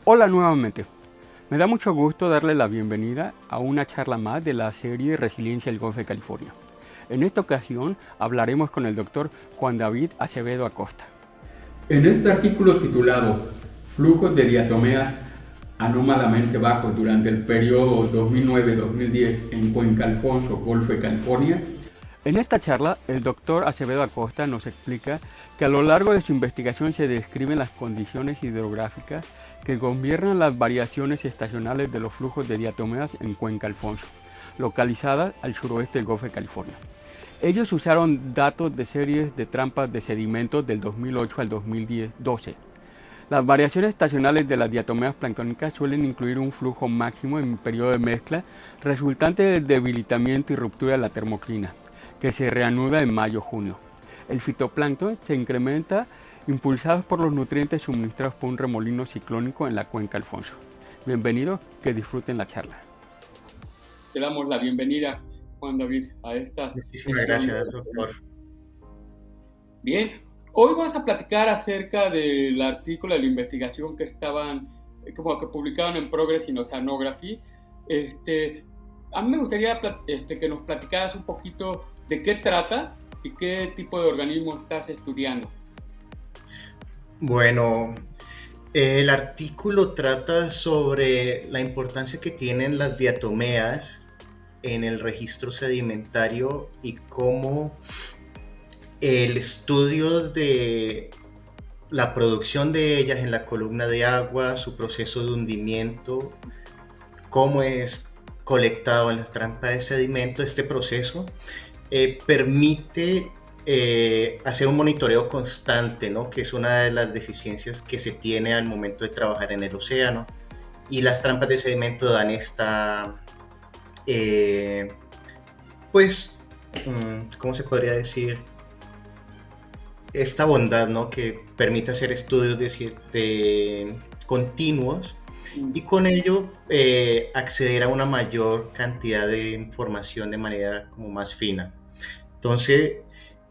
Hola nuevamente. Me da mucho gusto darle la bienvenida a una charla más de la serie Resiliencia del Golfo de California. En esta ocasión hablaremos con el doctor Juan David Acevedo Acosta. En este artículo titulado Flujos de diatomeas anómalamente bajos durante el periodo 2009-2010 en Cuenca Alfonso, Golfo de California, en esta charla el doctor Acevedo Acosta nos explica que a lo largo de su investigación se describen las condiciones hidrográficas que gobiernan las variaciones estacionales de los flujos de diatomeas en Cuenca Alfonso, localizadas al suroeste del Golfo de California. Ellos usaron datos de series de trampas de sedimentos del 2008 al 2012. Las variaciones estacionales de las diatomeas planctónicas suelen incluir un flujo máximo en periodo de mezcla resultante del debilitamiento y ruptura de la termoclina, que se reanuda en mayo-junio. El fitoplancton se incrementa impulsados por los nutrientes suministrados por un remolino ciclónico en la Cuenca Alfonso. Bienvenidos, que disfruten la charla. Te damos la bienvenida, Juan David, a esta Muchísimas gracias, doctor. Bien, hoy vamos a platicar acerca del artículo de la investigación que publicaron en Progress in Oceanography. A mí me gustaría que nos platicaras un poquito de qué trata y qué tipo de organismo estás estudiando. Bueno, el artículo trata sobre la importancia que tienen las diatomeas en el registro sedimentario y cómo el estudio de la producción de ellas en la columna de agua, su proceso de hundimiento, cómo es colectado en las trampas de sedimento, este proceso permite hacer un monitoreo constante, ¿no? Que es una de las deficiencias que se tiene al momento de trabajar en el océano. Y las trampas de sedimento dan esta, ¿cómo se podría decir? Esta bondad, ¿no? Que permite hacer estudios continuos y con ello acceder a una mayor cantidad de información de manera como más fina. Entonces,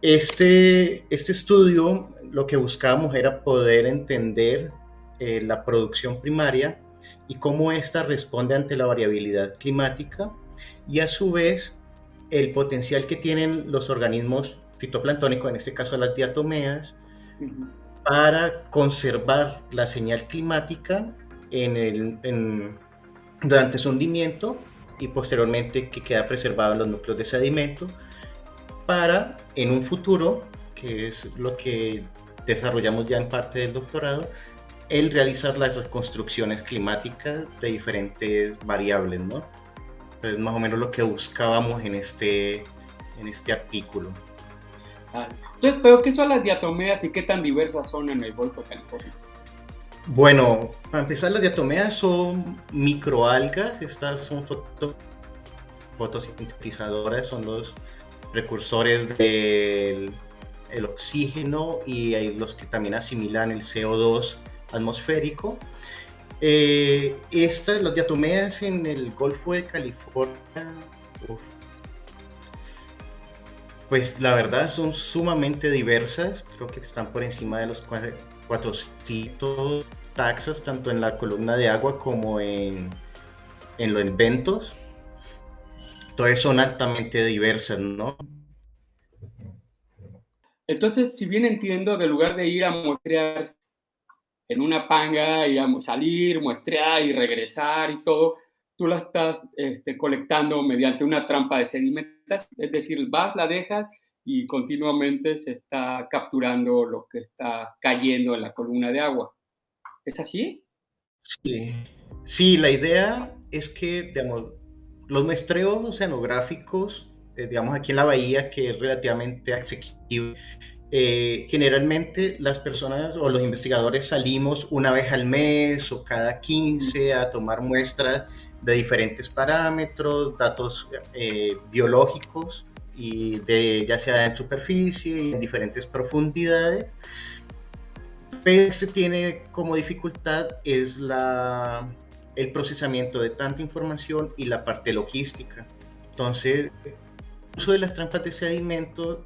este estudio lo que buscábamos era poder entender la producción primaria y cómo ésta responde ante la variabilidad climática y a su vez el potencial que tienen los organismos fitoplanctónicos, en este caso las diatomeas, para conservar la señal climática durante su hundimiento y posteriormente que queda preservado en los núcleos de sedimento para en un futuro, que es lo que desarrollamos ya en parte del doctorado, el realizar las reconstrucciones climáticas de diferentes variables, ¿no? Entonces, más o menos lo que buscábamos en este artículo. Entonces, ¿pero qué son las diatomeas y qué tan diversas son en el Golfo de California? Bueno, para empezar, las diatomeas son microalgas, estas son fotosintetizadoras, son los precursores del oxígeno y hay los que también asimilan el CO2 atmosférico. Las diatomeas en el Golfo de California, pues la verdad son sumamente diversas, creo que están por encima de los 400 taxas, tanto en la columna de agua como en los ventos. Entonces son altamente diversas, ¿no? Entonces, si bien entiendo, de lugar de ir a muestrear en una panga, ir a salir, muestrear y regresar y todo, tú la estás colectando mediante una trampa de sedimentación, es decir, vas, la dejas y continuamente se está capturando lo que está cayendo en la columna de agua. ¿Es así? Sí, la idea es que, digamos, los muestreos oceanográficos, digamos aquí en la bahía, que es relativamente asequible, generalmente las personas o los investigadores salimos una vez al mes o cada 15 a tomar muestras de diferentes parámetros, datos biológicos, y ya sea en superficie y en diferentes profundidades. Pero este tiene como dificultad es el procesamiento de tanta información y la parte logística. Entonces, el uso de las trampas de sedimento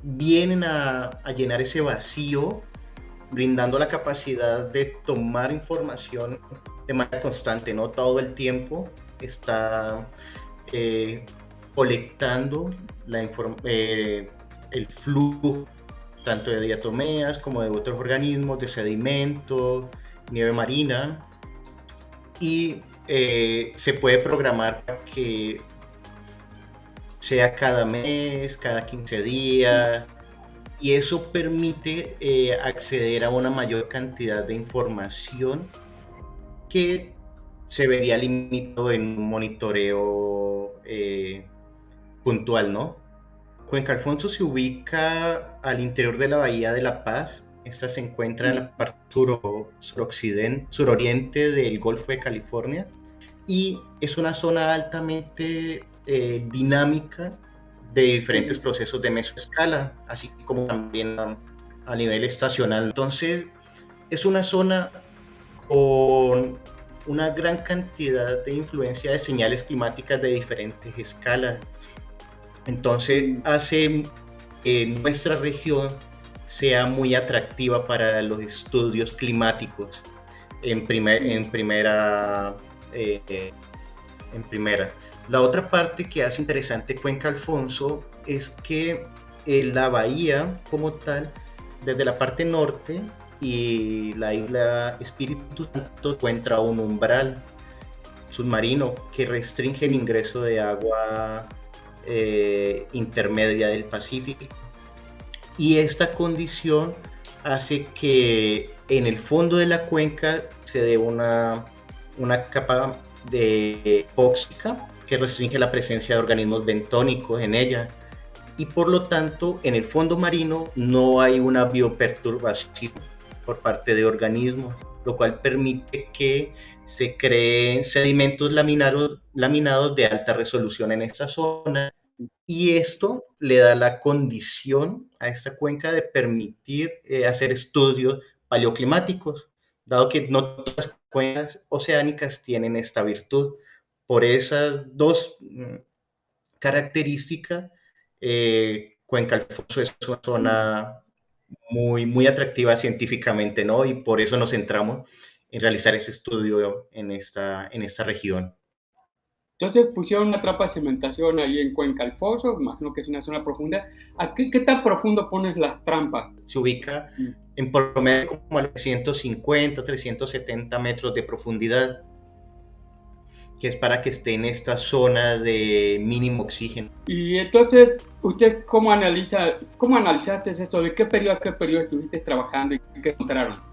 vienen a llenar ese vacío brindando la capacidad de tomar información de manera constante, ¿no? Todo el tiempo está colectando el flujo tanto de diatomeas como de otros organismos, de sedimento, nieve marina, y se puede programar para que sea cada mes, cada 15 días, y eso permite acceder a una mayor cantidad de información que se vería limitado en un monitoreo puntual, ¿no? Cuenca Alfonso se ubica al interior de la Bahía de La Paz. Esta se encuentra en la parte suroriente del Golfo de California y es una zona altamente dinámica de diferentes procesos de mesoescala, así como también a nivel estacional. Entonces, es una zona con una gran cantidad de influencia de señales climáticas de diferentes escalas. Entonces, hace que nuestra región sea muy atractiva para los estudios climáticos en primera. La otra parte que hace interesante Cuenca Alfonso es que la bahía como tal, desde la parte norte y la isla Espíritu Santo, encuentra un umbral submarino que restringe el ingreso de agua intermedia del Pacífico, y esta condición hace que en el fondo de la cuenca se dé una capa de tóxica que restringe la presencia de organismos bentónicos en ella, y por lo tanto en el fondo marino no hay una bioperturbación por parte de organismos, lo cual permite que se creen sedimentos laminados de alta resolución en esta zona, y esto le da la condición a esta cuenca de permitir hacer estudios paleoclimáticos, dado que no todas las cuencas oceánicas tienen esta virtud. Por esas dos características, Cuenca Alfonso es una zona muy atractiva científicamente, ¿no? Y por eso nos centramos en realizar ese estudio en esta región. Entonces pusieron una trampa de cementación ahí en Cuenca Alfonso, imagino que es una zona profunda. ¿A qué tan profundo pones las trampas? Se ubica en promedio como a 350, 370 metros de profundidad, que es para que esté en esta zona de mínimo oxígeno. Y entonces, ¿usted cómo analizaste esto? ¿De qué periodo a qué periodo estuviste trabajando y qué encontraron?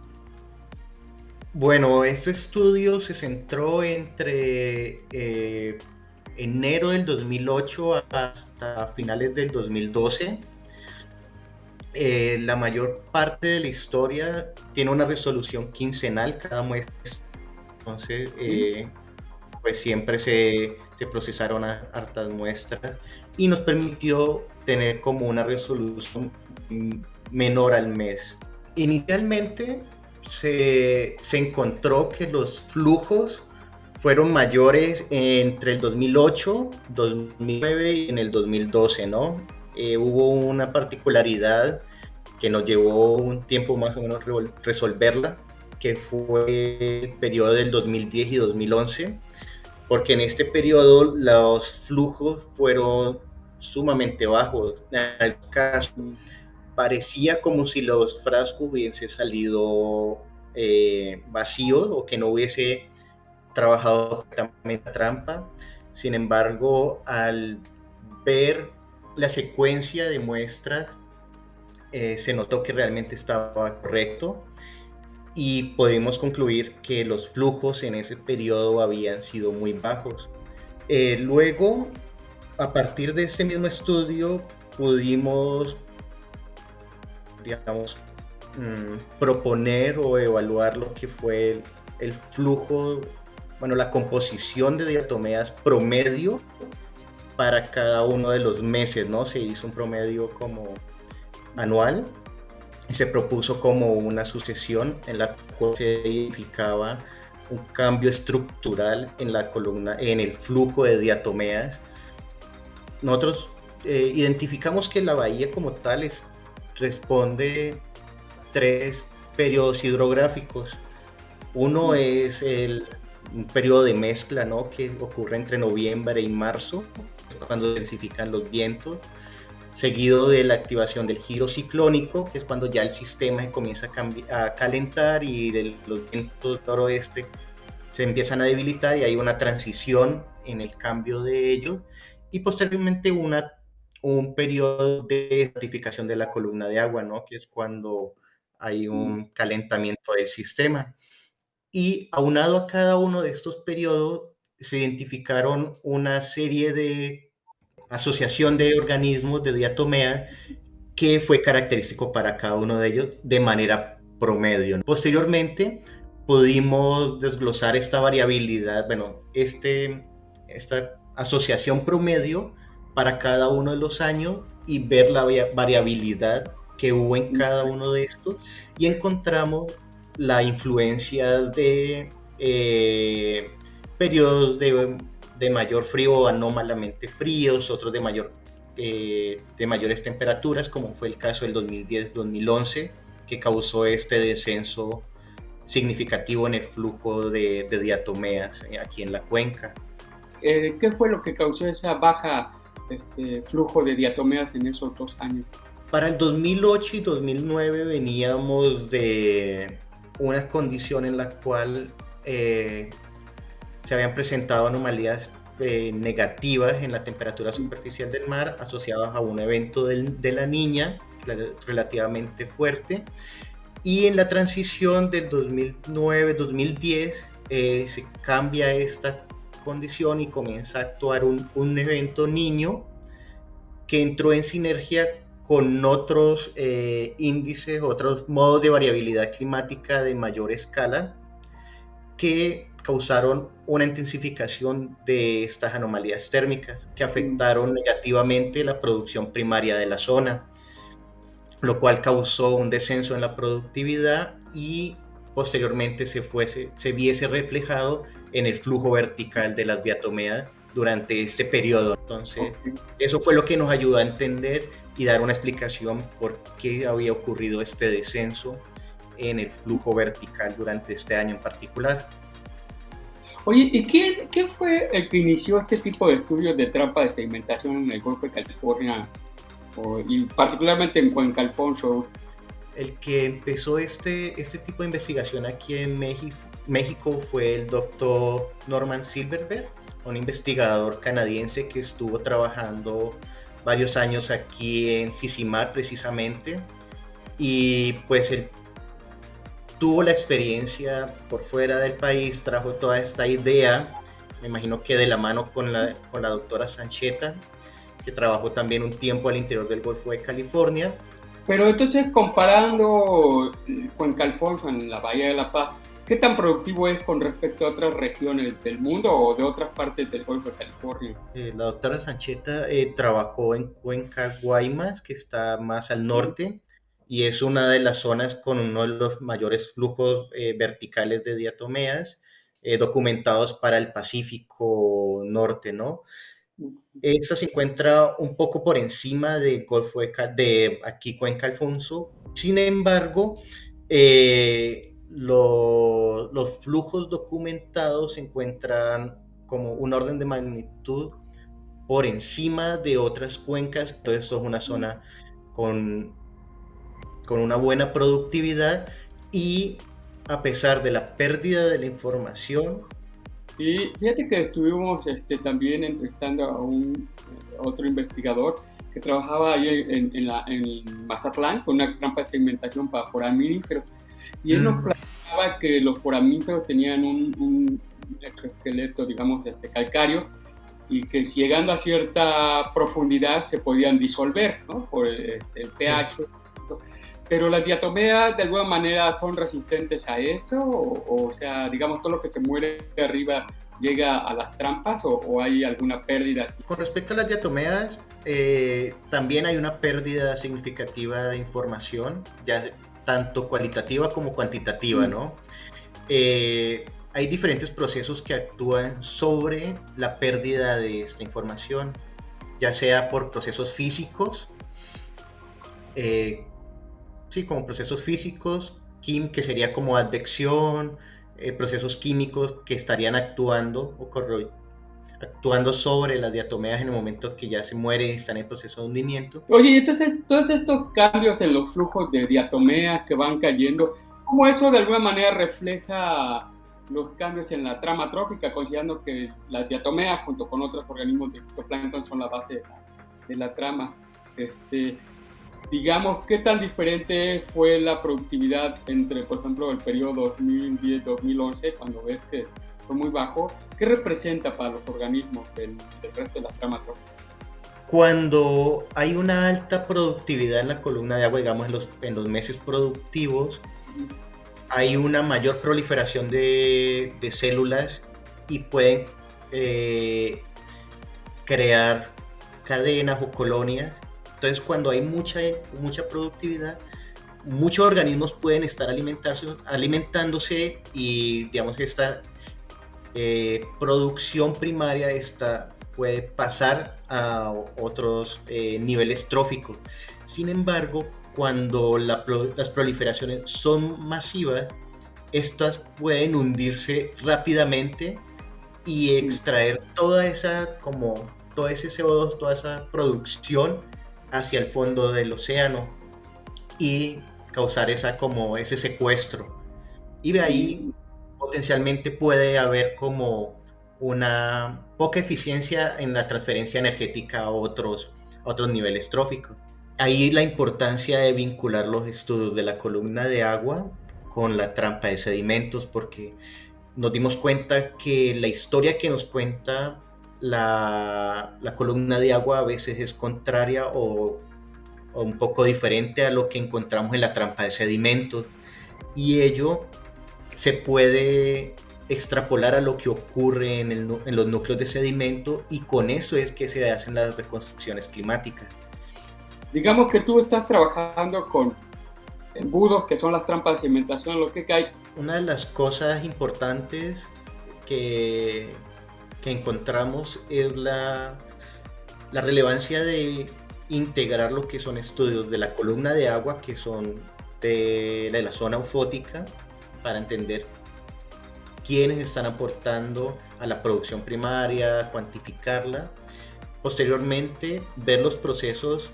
Bueno, este estudio se centró entre enero del 2008 hasta finales del 2012. La mayor parte de la historia tiene una resolución quincenal cada muestra. Entonces, pues siempre se procesaron hartas muestras y nos permitió tener como una resolución menor al mes. Inicialmente se encontró que los flujos fueron mayores entre el 2008, 2009 y en el 2012, ¿no? Hubo una particularidad que nos llevó un tiempo más o menos resolverla, que fue el periodo del 2010 y 2011, porque en este periodo los flujos fueron sumamente bajos. En el caso, parecía como si los frascos hubiesen salido vacíos o que no hubiese trabajado correctamente la trampa. Sin embargo, al ver la secuencia de muestras, se notó que realmente estaba correcto y pudimos concluir que los flujos en ese periodo habían sido muy bajos. Luego, a partir de este mismo estudio, pudimos, digamos, proponer o evaluar lo que fue el flujo, bueno, la composición de diatomeas promedio para cada uno de los meses, ¿no? Se hizo un promedio como anual y se propuso como una sucesión en la cual se identificaba un cambio estructural en la columna, en el flujo de diatomeas. Nosotros identificamos que la bahía como tal responde tres periodos hidrográficos. Uno es un periodo de mezcla, ¿no? Que ocurre entre noviembre y marzo, cuando se intensifican los vientos, seguido de la activación del giro ciclónico, que es cuando ya el sistema se comienza a calentar y los vientos del noroeste se empiezan a debilitar y hay una transición en el cambio de ellos, y posteriormente un periodo de estratificación de la columna de agua, ¿no? Que es cuando hay un calentamiento del sistema. Y aunado a cada uno de estos periodos, se identificaron una serie de asociación de organismos de diatomea que fue característico para cada uno de ellos de manera promedio. Posteriormente, pudimos desglosar esta variabilidad, bueno, esta asociación promedio para cada uno de los años y ver la variabilidad que hubo en cada uno de estos, y encontramos la influencia de periodos de mayor frío, anómalamente fríos, otros de mayores temperaturas, como fue el caso del 2010-2011, que causó este descenso significativo en el flujo de diatomeas aquí en la cuenca. ¿Qué fue lo que causó esa baja flujo de diatomeas en esos 2 años? Para el 2008 y 2009 veníamos de una condición en la cual se habían presentado anomalías negativas en la temperatura superficial del mar asociadas a un evento de la Niña relativamente fuerte, y en la transición del 2009-2010 se cambia esta condición y comienza a actuar un evento Niño que entró en sinergia con otros índices, otros modos de variabilidad climática de mayor escala que causaron una intensificación de estas anomalías térmicas que afectaron negativamente la producción primaria de la zona, lo cual causó un descenso en la productividad y posteriormente se viese reflejado en el flujo vertical de las diatomeas durante este periodo. Entonces, eso fue lo que nos ayudó a entender y dar una explicación por qué había ocurrido este descenso en el flujo vertical durante este año en particular. Oye, ¿y quién fue el que inició este tipo de estudios de trampa de sedimentación en el Golfo de California y particularmente en Cuenca Alfonso? El que empezó este tipo de investigación aquí en México fue el doctor Norman Silverberg, un investigador canadiense que estuvo trabajando varios años aquí en Sisimat precisamente, y pues él tuvo la experiencia por fuera del país, trajo toda esta idea, me imagino que de la mano con la doctora Sancheta, que trabajó también un tiempo al interior del Golfo de California. Pero entonces, comparando Cuenca Alfonso en la Bahía de La Paz, ¿qué tan productivo es con respecto a otras regiones del mundo o de otras partes del Golfo de California? La doctora Sancheta trabajó en Cuenca Guaymas, que está más al norte, y es una de las zonas con uno de los mayores flujos verticales de diatomeas documentados para el Pacífico Norte, ¿no? Esta se encuentra un poco por encima del Golfo de aquí Cuenca Alfonso. Sin embargo, los flujos documentados se encuentran como un orden de magnitud por encima de otras cuencas. Entonces, esto es una zona con una buena productividad, y a pesar de la pérdida de la información. Y fíjate que estuvimos también entrevistando a otro investigador que trabajaba ahí en Mazatlán con una trampa de segmentación para foraminíferos, y él nos platicaba que los foraminíferos tenían un exoesqueleto, digamos, calcáreo, y que si llegando a cierta profundidad se podían disolver, ¿no? Por el pH. Pero las diatomeas de alguna manera son resistentes a eso, o sea, digamos, todo lo que se muere de arriba llega a las trampas, o hay alguna pérdida así. Con respecto a las diatomeas, también hay una pérdida significativa de información, ya tanto cualitativa como cuantitativa, ¿no? Hay diferentes procesos que actúan sobre la pérdida de esta información, ya sea por procesos físicos, como procesos físicos, que sería como advección, procesos químicos que estarían actuando sobre las diatomeas en el momento que ya se muere y están en proceso de hundimiento. Oye, y entonces todos estos cambios en los flujos de diatomeas que van cayendo, ¿cómo eso de alguna manera refleja los cambios en la trama trófica, considerando que las diatomeas junto con otros organismos de fitoplancton son la base de la trama? Digamos, ¿qué tan diferente fue la productividad entre, por ejemplo, el periodo 2010-2011, cuando ves que fue muy bajo? ¿Qué representa para los organismos del resto de la trama trófica? Cuando hay una alta productividad en la columna de agua, digamos en los meses productivos, hay una mayor proliferación de células y pueden crear cadenas o colonias. Entonces, cuando hay mucha productividad, muchos organismos pueden estar alimentándose y, digamos, esta producción primaria puede pasar a otros niveles tróficos. Sin embargo, cuando las proliferaciones son masivas, estas pueden hundirse rápidamente y extraer todo ese CO2, toda esa producción hacia el fondo del océano y causar ese secuestro. Y de ahí potencialmente puede haber como una poca eficiencia en la transferencia energética a otros niveles tróficos. Ahí la importancia de vincular los estudios de la columna de agua con la trampa de sedimentos, porque nos dimos cuenta que la historia que nos cuenta la columna de agua a veces es contraria o un poco diferente a lo que encontramos en la trampa de sedimentos, y ello se puede extrapolar a lo que ocurre en los núcleos de sedimento, y con eso es que se hacen las reconstrucciones climáticas. Digamos que tú estás trabajando con embudos, que son las trampas de sedimentación, lo que hay. Una de las cosas importantes que encontramos es la relevancia de integrar lo que son estudios de la columna de agua, que son de la zona eufótica, para entender quiénes están aportando a la producción primaria, cuantificarla. Posteriormente, ver los procesos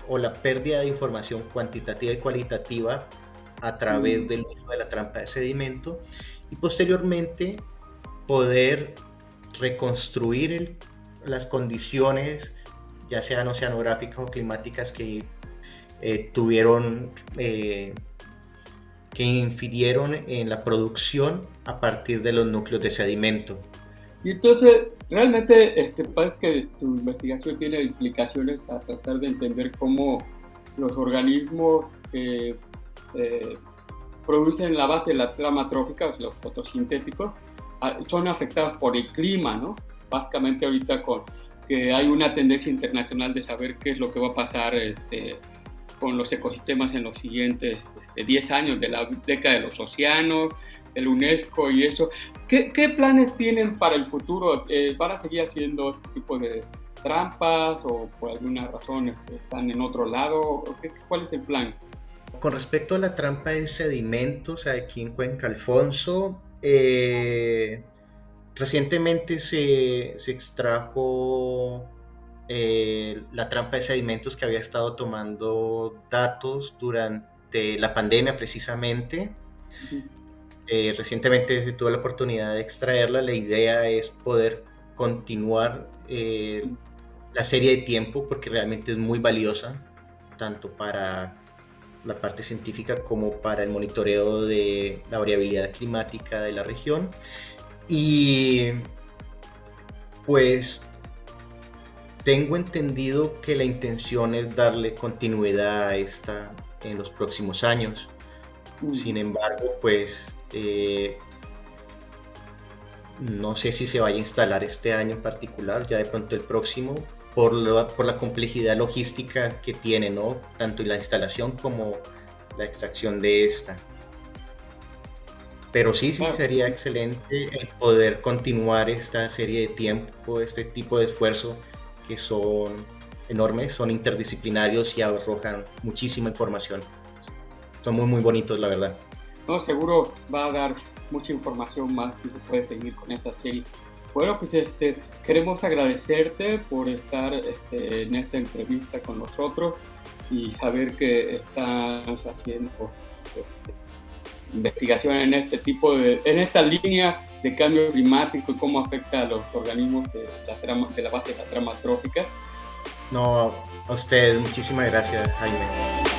o la pérdida de información cuantitativa y cualitativa a través del uso de la trampa de sedimento, y posteriormente poder reconstruir las condiciones, ya sean oceanográficas o climáticas, que que infirieron en la producción a partir de los núcleos de sedimento. Y entonces, realmente parece que tu investigación tiene implicaciones a tratar de entender cómo los organismos producen la base de la trama trófica, o sea, los fotosintéticos, son afectados por el clima, ¿no? Básicamente ahorita que hay una tendencia internacional de saber qué es lo que va a pasar con los ecosistemas en los siguientes 10 años de la década de los océanos, el UNESCO y eso. ¿Qué planes tienen para el futuro? ¿Van a seguir haciendo este tipo de trampas o por alguna razón están en otro lado? ¿Cuál es el plan? Con respecto a la trampa de sedimentos aquí en Cuenca Alfonso, recientemente se extrajo la trampa de sedimentos, que había estado tomando datos durante la pandemia precisamente. Recientemente tuve la oportunidad de extraerla. La idea es poder continuar la serie de tiempo, porque realmente es muy valiosa, tanto para la parte científica como para el monitoreo de la variabilidad climática de la región. Y pues tengo entendido que la intención es darle continuidad a esta en los próximos años. Sin embargo, pues no sé si se vaya a instalar este año en particular, ya de pronto el próximo, por la complejidad logística que tiene, ¿no? Tanto la instalación como la extracción de esta. Pero sí sería excelente el poder continuar esta serie de tiempo, este tipo de esfuerzos que son enormes, son interdisciplinarios y arrojan muchísima información. son muy, muy bonitos, la verdad. No, seguro va a dar mucha información más si se puede seguir con esa serie. Bueno, pues queremos agradecerte por estar en esta entrevista con nosotros y saber que estás haciendo investigación en en esta línea de cambio climático y cómo afecta a los organismos de la base de la trama trófica. No, a ustedes, muchísimas gracias, Jaime.